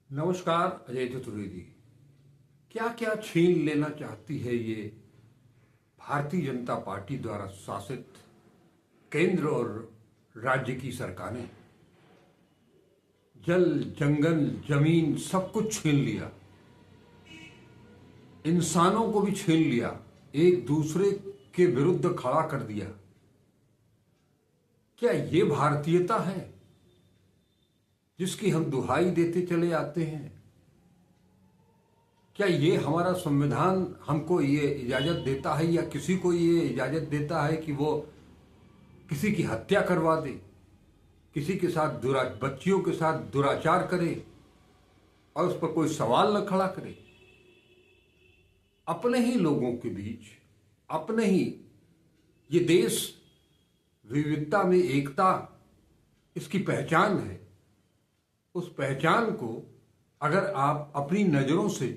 नमस्कार अजय चतुर्वेदी। क्या क्या छीन लेना चाहती है ये भारतीय जनता पार्टी द्वारा शासित केंद्र और राज्य की सरकारें? जल, जंगल, जमीन सब कुछ छीन लिया, इंसानों को भी छीन लिया, एक दूसरे के विरुद्ध खड़ा कर दिया। क्या ये भारतीयता है जिसकी हम दुहाई देते चले आते हैं? क्या ये हमारा संविधान हमको ये इजाजत देता है या किसी को ये इजाजत देता है कि वो किसी की हत्या करवा दे, किसी के साथ बच्चियों के साथ दुराचार करे और उस पर कोई सवाल न खड़ा करे? अपने ही लोगों के बीच, अपने ही ये देश विविधता में एकता इसकी पहचान है। उस पहचान को अगर आप अपनी नजरों से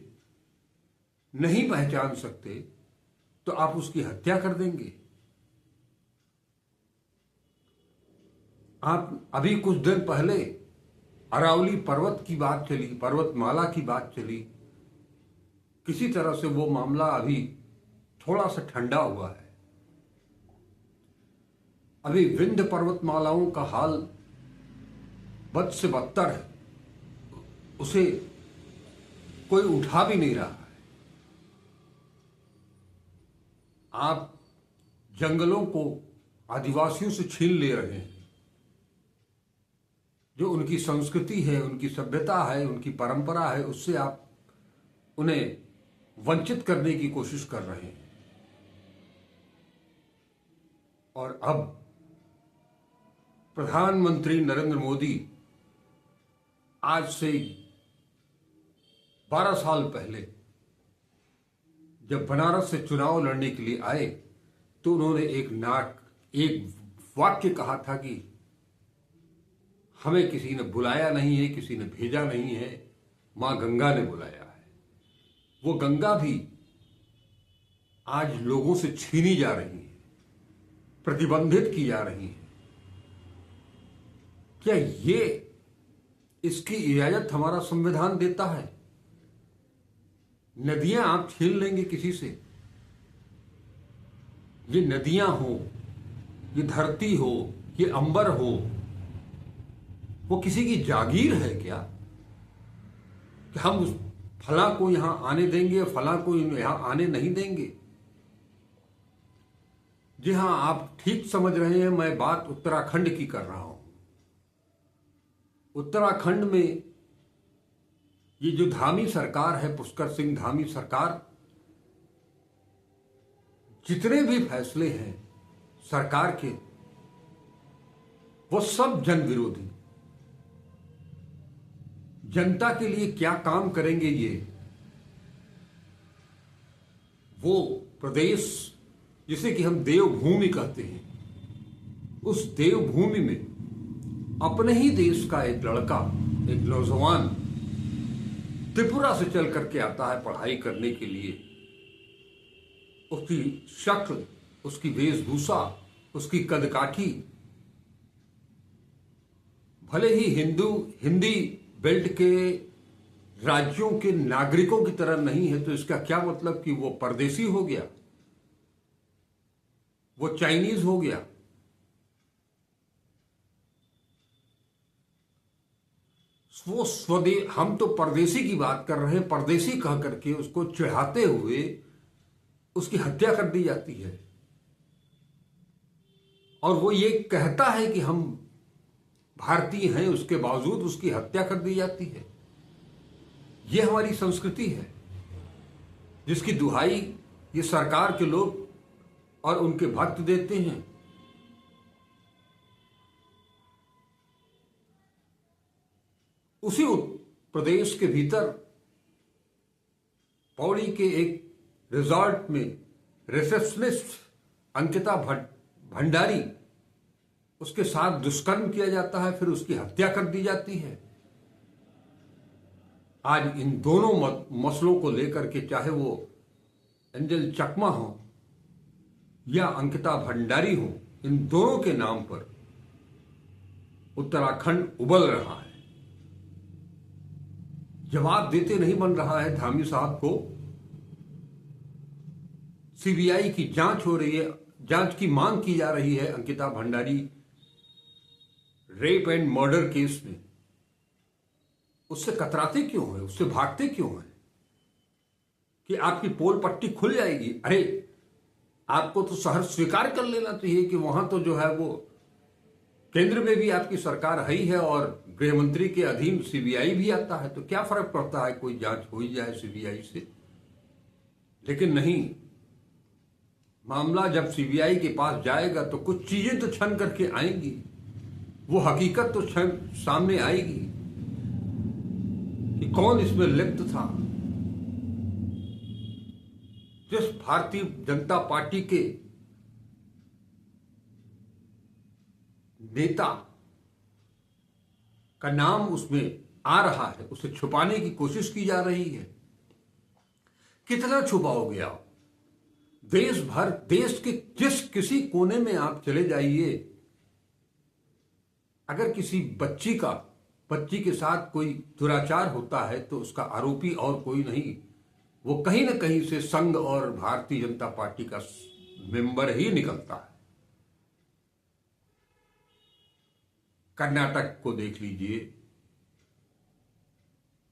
नहीं पहचान सकते तो आप उसकी हत्या कर देंगे। आप अभी कुछ दिन पहले अरावली पर्वत की बात चली, पर्वतमाला की बात चली। किसी तरह से वो मामला अभी थोड़ा सा ठंडा हुआ है। अभी विंध्य पर्वतमालाओं का हाल बद से बदतर है, उसे कोई उठा भी नहीं रहा है। आप जंगलों को आदिवासियों से छीन ले रहे हैं। जो उनकी संस्कृति है, उनकी सभ्यता है, उनकी परंपरा है, उससे आप उन्हें वंचित करने की कोशिश कर रहे हैं। और अब प्रधानमंत्री नरेंद्र मोदी आज से 12 साल पहले जब बनारस से चुनाव लड़ने के लिए आए तो उन्होंने एक वाक्य कहा था कि हमें किसी ने बुलाया नहीं है, किसी ने भेजा नहीं है, मां गंगा ने बुलाया है। वो गंगा भी आज लोगों से छीनी जा रही है, प्रतिबंधित की जा रही है। क्या ये इसकी इजाजत हमारा संविधान देता है? नदियां आप छीन लेंगे किसी से? ये नदियां हो, ये धरती हो, ये अंबर हो, वो किसी की जागीर है क्या कि हम उस फला को यहां आने देंगे, फला को यहां आने नहीं देंगे? जी हां, आप ठीक समझ रहे हैं। मैं बात उत्तराखंड की कर रहा हूं। उत्तराखंड में ये जो धामी सरकार है, पुष्कर सिंह धामी सरकार, जितने भी फैसले हैं सरकार के, वो सब जन विरोधी। जनता के लिए क्या काम करेंगे ये? वो प्रदेश जिसे कि हम देवभूमि कहते हैं, उस देवभूमि में अपने ही देश का एक लड़का, एक नौजवान त्रिपुरा से चल करके आता है पढ़ाई करने के लिए। उसकी शक्ल, उसकी वेशभूषा, उसकी कदकाठी भले ही हिंदी बेल्ट के राज्यों के नागरिकों की तरह नहीं है, तो इसका क्या मतलब कि वो परदेसी हो गया, वो चाइनीज हो गया? वो हम तो परदेसी की बात कर रहे हैं। परदेसी कह करके उसको चिढ़ाते हुए उसकी हत्या कर दी जाती है और वो ये कहता है कि हम भारतीय हैं, उसके बावजूद उसकी हत्या कर दी जाती है। ये हमारी संस्कृति है जिसकी दुहाई ये सरकार के लोग और उनके भक्त देते हैं। उसी प्रदेश के भीतर पौड़ी के एक रिजॉर्ट में रिसेप्शनिस्ट अंकिता भंडारी, उसके साथ दुष्कर्म किया जाता है, फिर उसकी हत्या कर दी जाती है। आज इन दोनों मसलों को लेकर के, चाहे वो एंजल चकमा हो या अंकिता भंडारी हो, इन दोनों के नाम पर उत्तराखंड उबल रहा है। जवाब देते नहीं बन रहा है धामी साहब को। सीबीआई की जांच हो रही है, जांच की मांग की जा रही है Ankita Bhandari rape and murder case में। उससे कतराते क्यों है, उससे भागते क्यों है कि आपकी पोल पट्टी खुल जाएगी? अरे आपको तो सहर्ष स्वीकार कर लेना चाहिए कि वहां तो जो है वो केंद्र में भी आपकी सरकार है ही है और गृह मंत्री के अधीन सीबीआई भी आता है, तो क्या फर्क पड़ता है, कोई जांच हो ही जाए सीबीआई से। लेकिन नहीं, मामला जब सीबीआई के पास जाएगा तो कुछ चीजें तो छन करके आएंगी, वो हकीकत तो छन सामने आएगी कि कौन इसमें लिप्त था। जिस भारतीय जनता पार्टी के नेता का नाम उसमें आ रहा है, उसे छुपाने की कोशिश की जा रही है। कितना छुपाओगे आप? देश भर, देश के जिस किसी कोने में आप चले जाइए, अगर किसी बच्ची के साथ कोई दुराचार होता है तो उसका आरोपी और कोई नहीं, वो कहीं ना कहीं से संघ और भारतीय जनता पार्टी का मेंबर ही निकलता है। कर्नाटक को देख लीजिए,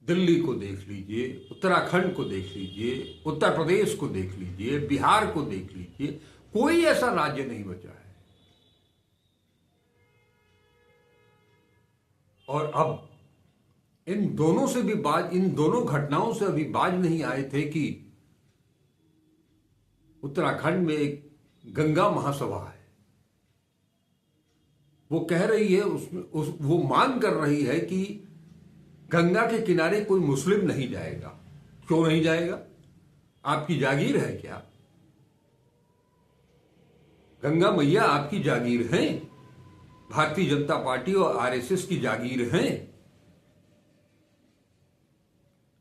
दिल्ली को देख लीजिए, उत्तराखंड को देख लीजिए, उत्तर प्रदेश को देख लीजिए, बिहार को देख लीजिए, कोई ऐसा राज्य नहीं बचा है। और अब इन दोनों घटनाओं से अभी बाज नहीं आए थे कि उत्तराखंड में एक गंगा महासभा है। वो कह रही है वो मांग कर रही है कि गंगा के किनारे कोई मुस्लिम नहीं जाएगा। क्यों नहीं जाएगा? आपकी जागीर है क्या? गंगा मैया आपकी जागीर हैं, भारतीय जनता पार्टी और आरएसएस की जागीर हैं।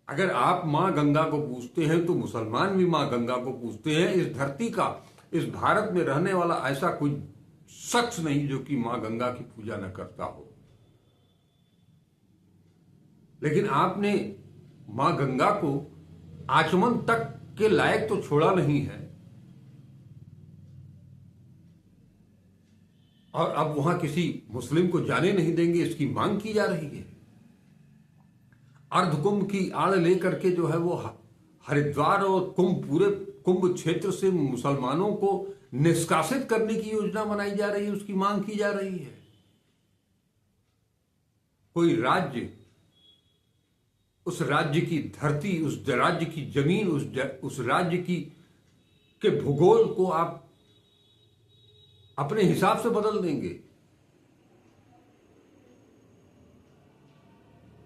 अगर आप मां गंगा को पूजते हैं तो मुसलमान भी मां गंगा को पूजते हैं। इस धरती का, इस भारत में रहने वाला ऐसा कोई शख्स नहीं जो कि मां गंगा की पूजा न करता हो। लेकिन आपने मां गंगा को आचमन तक के लायक तो छोड़ा नहीं है, और अब वहां किसी मुस्लिम को जाने नहीं देंगे, इसकी मांग की जा रही है। अर्धकुंभ की आड़ लेकर के जो है वो हरिद्वार और पूरे कुंभ क्षेत्र से मुसलमानों को निष्कासित करने की योजना बनाई जा रही है, उसकी मांग की जा रही है। कोई राज्य, उस राज्य की धरती, उस राज्य की जमीन, उस राज्य के भूगोल को आप अपने हिसाब से बदल देंगे।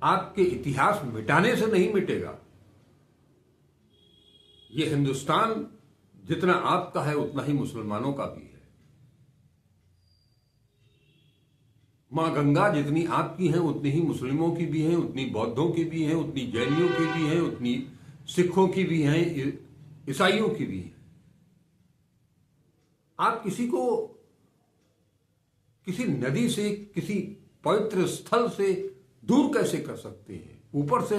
आपके इतिहास मिटाने से नहीं मिटेगा। ये हिंदुस्तान जितना आपका है उतना ही मुसलमानों का भी है। मां गंगा जितनी आपकी है उतनी ही मुस्लिमों की भी है, उतनी बौद्धों की भी है, उतनी जैनियों की भी है, उतनी सिखों की भी है, ईसाइयों की भी है। आप किसी को किसी नदी से, किसी पवित्र स्थल से दूर कैसे कर सकते हैं? ऊपर से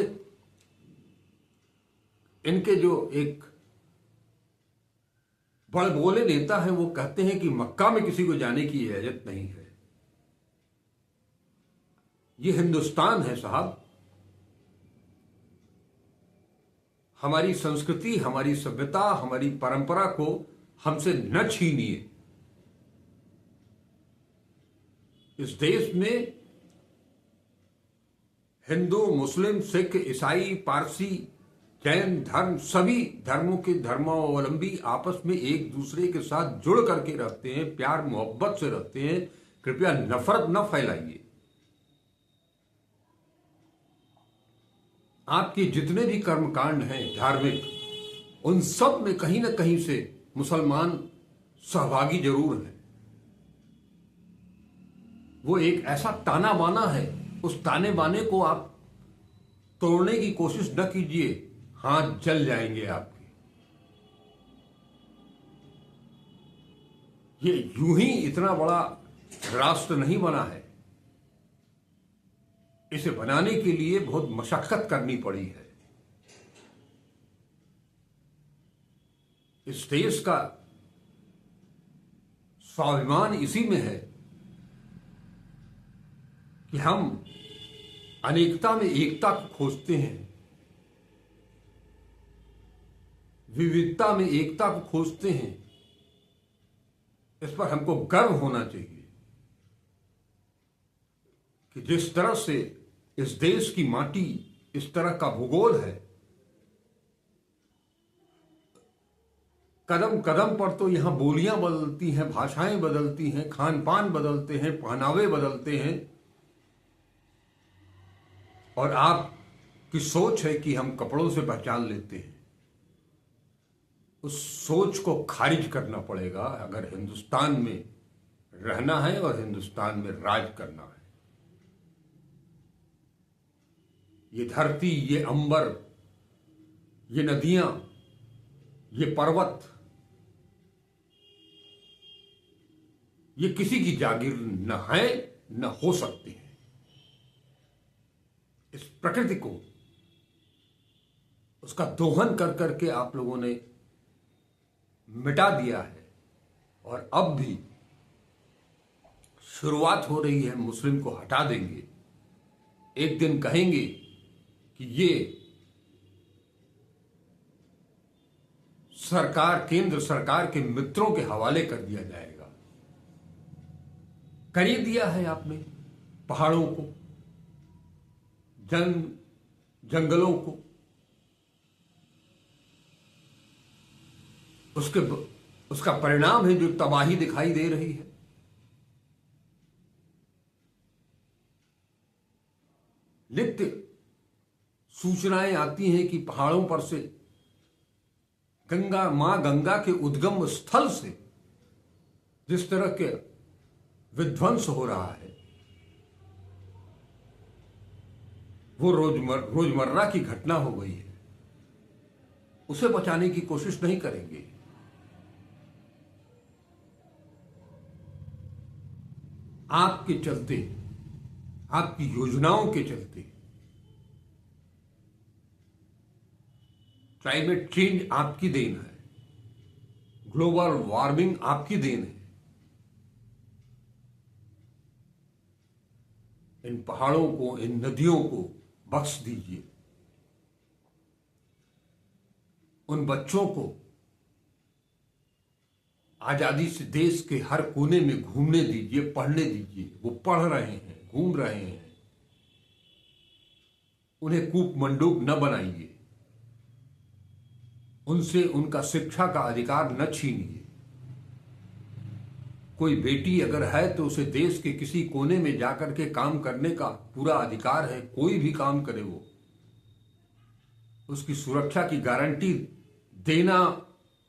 इनके जो एक बड़बोले नेता हैं वो कहते हैं कि मक्का में किसी को जाने की इजाजत नहीं है। ये हिंदुस्तान है साहब। हमारी संस्कृति, हमारी सभ्यता, हमारी परंपरा को हमसे न छीनिए। इस देश में हिंदू, मुस्लिम, सिख, ईसाई, पारसी, जैन धर्म, सभी धर्मों के धर्मावलंबी आपस में एक दूसरे के साथ जुड़ करके रहते हैं, प्यार मोहब्बत से रहते हैं। कृपया नफरत न फैलाइए। आपके जितने भी कर्मकांड हैं धार्मिक, उन सब में कहीं ना कहीं से मुसलमान सहभागी जरूर हैं। वो एक ऐसा ताना बाना है, उस ताने बाने को आप तोड़ने की कोशिश न कीजिए, हाथ जल जाएंगे आपके। ये यूं ही इतना बड़ा राष्ट्र नहीं बना है। इसे बनाने के लिए बहुत मशक्कत करनी पड़ी है। इस देश का स्वाभिमान इसी में है कि हम अनेकता में एकता को खोजते हैं, विविधता में एकता को खोजते हैं। इस पर हमको गर्व होना चाहिए कि जिस तरह से इस देश की माटी, इस तरह का भूगोल है, कदम कदम पर तो यहां बोलियां बदलती हैं, भाषाएं बदलती हैं, खान पान बदलते हैं, पहनावे बदलते हैं। और आपकी सोच है कि हम कपड़ों से पहचान लेते हैं। उस सोच को खारिज करना पड़ेगा अगर हिंदुस्तान में रहना है और हिंदुस्तान में राज करना है। ये धरती, ये अंबर, ये नदियां, ये पर्वत, ये किसी की जागीर न है, न हो सकती है। इस प्रकृति को, उसका दोहन कर करके आप लोगों ने मिटा दिया है। और अब भी शुरुआत हो रही है, मुस्लिम को हटा देंगे। एक दिन कहेंगे कि ये सरकार, केंद्र सरकार के मित्रों के हवाले कर दिया जाएगा। कर ही दिया है आपने पहाड़ों को, जंगलों को। उसका परिणाम है जो तबाही दिखाई दे रही है। नित्य सूचनाएं आती हैं कि पहाड़ों पर से मां गंगा के उद्गम स्थल से जिस तरह के विध्वंस हो रहा है, वो रोजमर्रा की घटना हो गई है। उसे बचाने की कोशिश नहीं करेंगे। आपके चलते, आपकी योजनाओं के चलते क्लाइमेट चेंज आपकी देन है, ग्लोबल वार्मिंग आपकी देन है। इन पहाड़ों को, इन नदियों को बख्श दीजिए। उन बच्चों को आजादी से देश के हर कोने में घूमने दीजिए, पढ़ने दीजिए। वो पढ़ रहे हैं, घूम रहे हैं। उन्हें कूप मंडूक न बनाइए। उनसे उनका शिक्षा का अधिकार न छीनिए। कोई बेटी अगर है तो उसे देश के किसी कोने में जाकर के काम करने का पूरा अधिकार है। कोई भी काम करे, वो उसकी सुरक्षा की गारंटी देना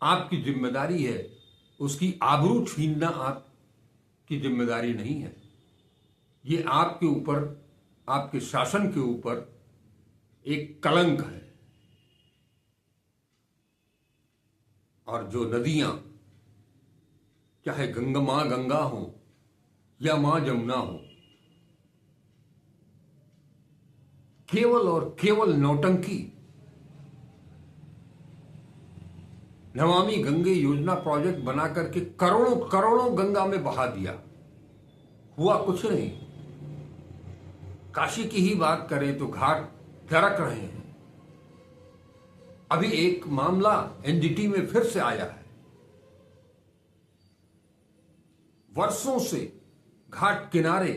आपकी जिम्मेदारी है। उसकी आबरू छीनना आपकी जिम्मेदारी नहीं है। ये आपके ऊपर, आपके शासन के ऊपर एक कलंक है। और जो नदियां, चाहे मां गंगा हो या मां जमुना हो, केवल और केवल नौटंकी, नमामि गंगे योजना प्रोजेक्ट बना करके करोड़ों करोड़ों गंगा में बहा दिया। हुआ कुछ नहीं। काशी की ही बात करें तो घाट दरक रहे हैं। अभी एक मामला एनजीटी में फिर से आया है। वर्षों से घाट किनारे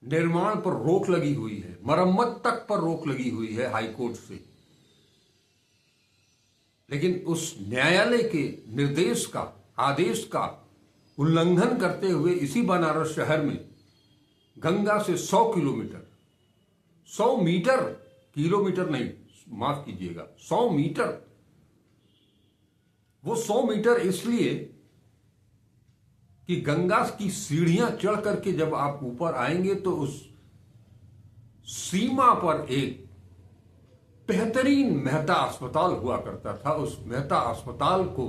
निर्माण पर रोक लगी हुई है, मरम्मत तक पर रोक लगी हुई है हाईकोर्ट से। लेकिन उस न्यायालय के निर्देश का, आदेश का उल्लंघन करते हुए इसी बनारस शहर में गंगा से 100 किलोमीटर, 100 मीटर, किलोमीटर नहीं, माफ कीजिएगा, 100 मीटर। वो 100 मीटर इसलिए कि गंगा की सीढ़ियां चढ़ करके जब आप ऊपर आएंगे तो उस सीमा पर एक बेहतरीन मेहता अस्पताल हुआ करता था। उस मेहता अस्पताल को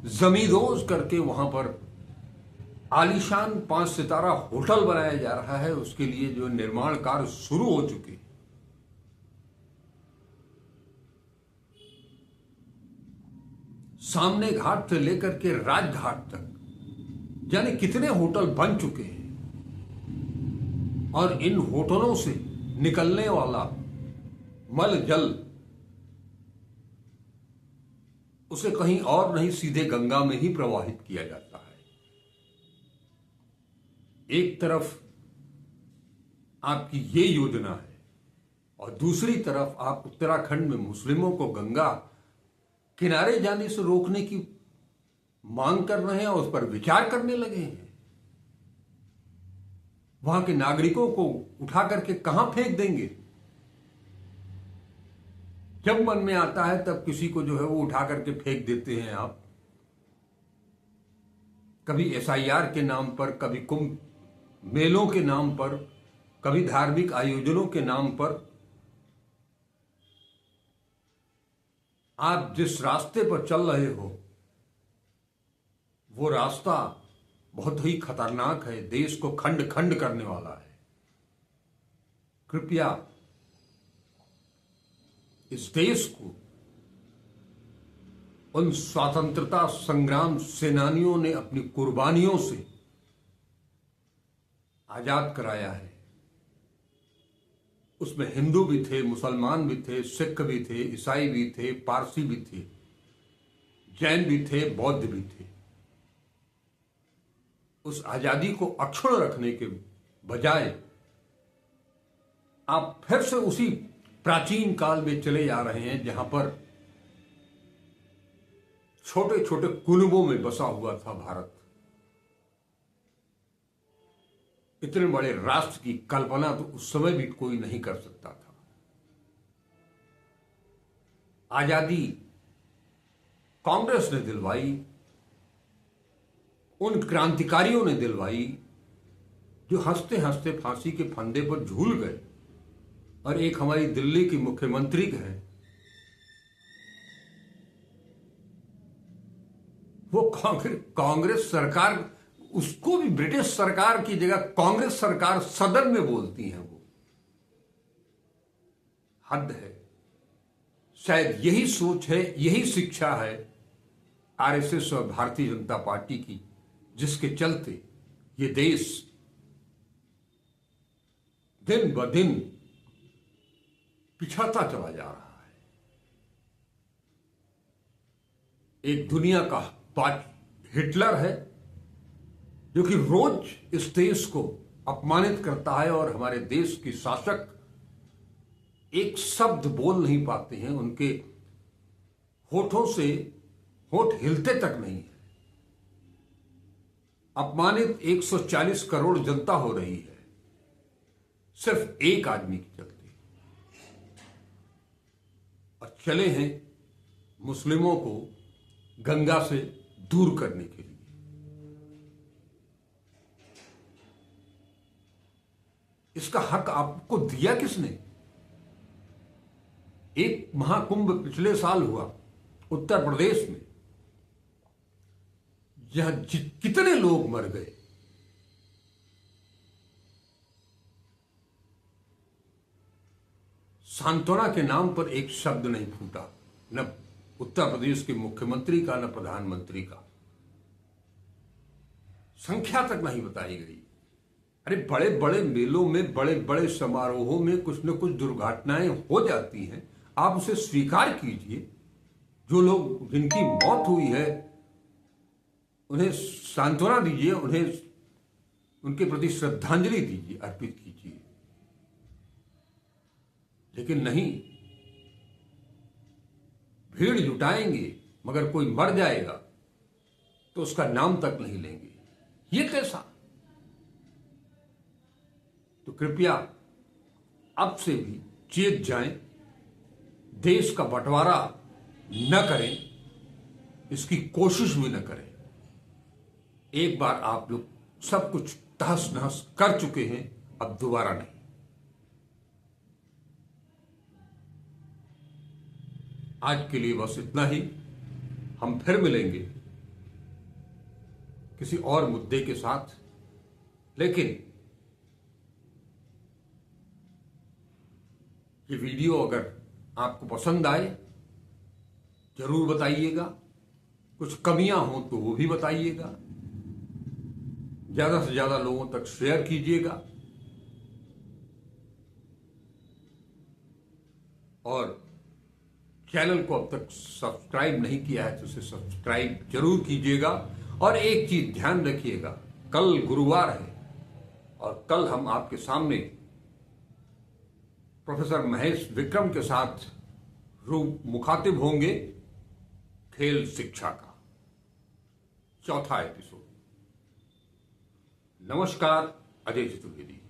जमींदोज करके वहां पर आलीशान 5 सितारा होटल बनाया जा रहा है, उसके लिए जो निर्माण कार्य शुरू हो चुके हैं। सामने घाट से लेकर के राजघाट तक जाने कितने होटल बन चुके हैं, और इन होटलों से निकलने वाला मल जल उसे कहीं और नहीं, सीधे गंगा में ही प्रवाहित किया जाता है। एक तरफ आपकी ये योजना है और दूसरी तरफ आप उत्तराखंड में मुस्लिमों को गंगा किनारे जाने से रोकने की मांग कर रहे हैं और उस पर विचार करने लगे हैं। वहां के नागरिकों को उठा करके कहां फेंक देंगे? जब मन में आता है तब किसी को जो है वो उठा करके फेंक देते हैं आप। कभी एसआईआर के नाम पर, कभी कुंभ मेलों के नाम पर, कभी धार्मिक आयोजनों के नाम पर। आप जिस रास्ते पर चल रहे हो वो रास्ता बहुत ही खतरनाक है, देश को खंड खंड करने वाला है। कृपया इस देश को उन स्वतंत्रता संग्राम सेनानियों ने अपनी कुर्बानियों से आजाद कराया है। उसमें हिंदू भी थे, मुसलमान भी थे, सिख भी थे, ईसाई भी थे, पारसी भी थे, जैन भी थे, बौद्ध भी थे। उस आजादी को अक्षुण्ण रखने के बजाय आप फिर से उसी प्राचीन काल में चले जा रहे हैं जहां पर छोटे छोटे कुनबों में बसा हुआ था भारत। इतने बड़े राष्ट्र की कल्पना तो उस समय भी कोई नहीं कर सकता था। आजादी कांग्रेस ने दिलवाई, उन क्रांतिकारियों ने दिलवाई जो हंसते हंसते फांसी के फंदे पर झूल गए। और एक हमारी दिल्ली की मुख्यमंत्री है, वो कांग्रेस सरकार, उसको भी ब्रिटिश सरकार की जगह कांग्रेस सरकार सदन में बोलती है। वो हद है। शायद यही सोच है, यही शिक्षा है आरएसएस और भारतीय जनता पार्टी की, जिसके चलते ये देश दिन ब दिन पिछड़ता चला जा रहा है। एक दुनिया का हिटलर है जो कि रोज इस देश को अपमानित करता है, और हमारे देश के शासक एक शब्द बोल नहीं पाते हैं, उनके होठों से होठ हिलते तक नहीं है। अपमानित 140 करोड़ जनता हो रही है सिर्फ एक आदमी के चलते, और चले हैं मुस्लिमों को गंगा से दूर करने के लिए। इसका हक आपको दिया किसने? एक महाकुंभ पिछले साल हुआ उत्तर प्रदेश में, जहां कितने लोग मर गए। सांत्वना के नाम पर एक शब्द नहीं फूटा, न उत्तर प्रदेश के मुख्यमंत्री का, न प्रधानमंत्री का। संख्या तक नहीं बताई गई। अरे बड़े बड़े मेलों में, बड़े बड़े समारोहों में कुछ न कुछ दुर्घटनाएं हो जाती हैं, आप उसे स्वीकार कीजिए। जो लोग, जिनकी मौत हुई है, उन्हें सांत्वना दीजिए, उन्हें उनके प्रति श्रद्धांजलि दीजिए, अर्पित कीजिए। लेकिन नहीं, भीड़ जुटाएंगे मगर कोई मर जाएगा तो उसका नाम तक नहीं लेंगे। ये कैसा? तो कृपया अब से भी चेत जाएं, देश का बंटवारा न करें, इसकी कोशिश भी न करें। एक बार आप लोग सब कुछ तहस नहस कर चुके हैं, अब दोबारा नहीं। आज के लिए बस इतना ही। हम फिर मिलेंगे किसी और मुद्दे के साथ। लेकिन ये वीडियो अगर आपको पसंद आए जरूर बताइएगा, कुछ कमियां हो तो वो भी बताइएगा, ज्यादा से ज्यादा लोगों तक शेयर कीजिएगा और चैनल को अब तक सब्सक्राइब नहीं किया है तो उसे सब्सक्राइब जरूर कीजिएगा। और एक चीज ध्यान रखिएगा, कल गुरुवार है और कल हम आपके सामने प्रोफेसर महेश विक्रम के साथ मुखातिब होंगे खेल शिक्षा का चौथा एपिसोड। नमस्कार, अजय चतुर्वेदी।